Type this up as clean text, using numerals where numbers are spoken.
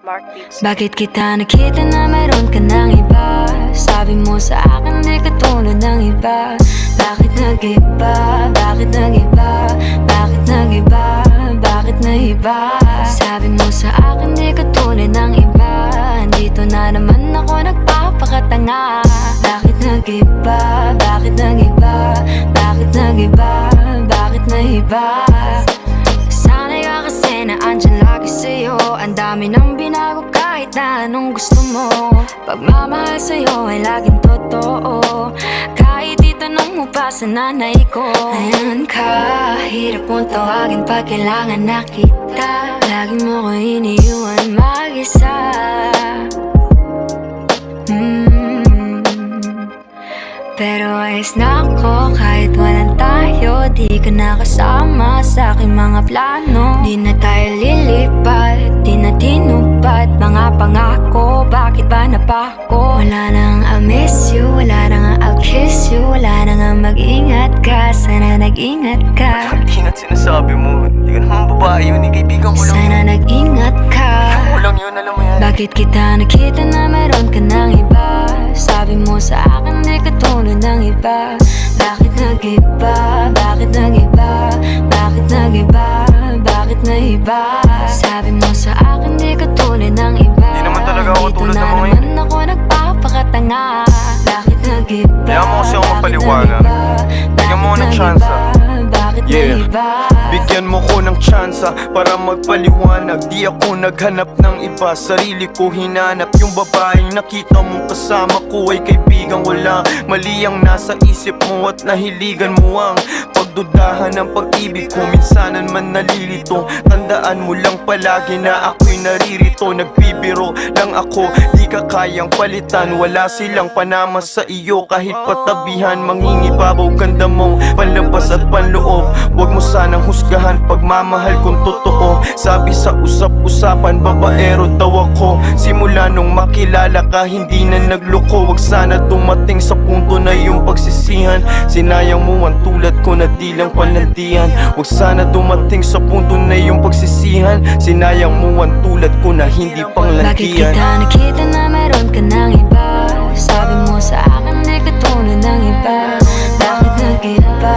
Bakit kita nakita na meron ka ng iba? Sabi mo sa akin di ka tulad ng iba. Bakit nag-iba? Bakit nag-iba? Bakit nag-iba? Bakit nag-iba? Sabi mo sa akin di ka tulad ng iba. Dito na naman ako nagpapakatanga. Bakit nag-iba? Bakit nag-iba? Bakit nag-iba? Bakit nag-iba? Sanay ka kasi na andyan lagi sa'yo. Ang dami nang binago kahit na anong gusto mo. Pagmamahal sa'yo ay laging totoo. Kahit itanong mo pa sa nanay ko. Ayan ka, hirap mong tawagin pag kailangan na kita. Lagi mo ko iniiwan mag-isa. Pero ayos na ako kahit walang tayo. Di ka nakasama sa aking mga plano. Di na tayo lilipat, di na tinupad mga pangako. Bakit ba napako? Wala nang I'll miss you, wala nang I'll kiss you. Wala nang mag-ingat ka, sana nag-ingat ka. Ingat sinasabi mo, di ka naman babae yun, kaibigan ko lang. Sana nag-ingat ka. Ako lang yun, alam mo yan. Bakit kita nakita na meron ka ng iba? Sabi mo sa akin di ka tulad ng iba. Bakit nag-iba? Bakit nag-iba? Bakit nag-iba? Bakit nag-iba? Sabi mo sa akin di ka tulad ng iba. Di naman talaga ako Dito tulad na ng mga naman ako nagpapakatanga. Bakit nag-iba? Kaya mo kasi ako mapaliwanag. Bigyan mo ako ng tsansa. Bakit Yeah. nag-iba? Bigyan mo ko ng tsansa para magpaliwanag. Di ako naghanap ng iba, sarili ko hinanap. Yung babaeng nakita mong kasama ko ay kaibigan. Wala mali ang nasa isip mo at nahiligan mo ang pagdudahan ng pag-ibig ko. Minsanan man nalilito, tandaan mo lang palagi na ako'y naririto. Nagbibiro lang ako, di ka kayang palitan. Wala silang panama sa iyo kahit patabihan. Mangingibabaw ganda mong panlabas at panloob. Huwag mo sanang husgahan pagmamahal kung totoo. Sabi sa usap-usapan, babaero daw ako. Simula nung makilala ka, hindi na nagloko. Huwag sana dumating sa punto na yung pagsisihan. Sinayang mo ang tulad ko na di lang palandian. Huwag sana dumating sa punto na yung pagsisihan. Sinayang mo ang tulad ko na hindi panglandian. Bakit kita nakita na meron ka ng iba? Sabi mo sa akin di ka tulad ng iba. Bakit nag-iba?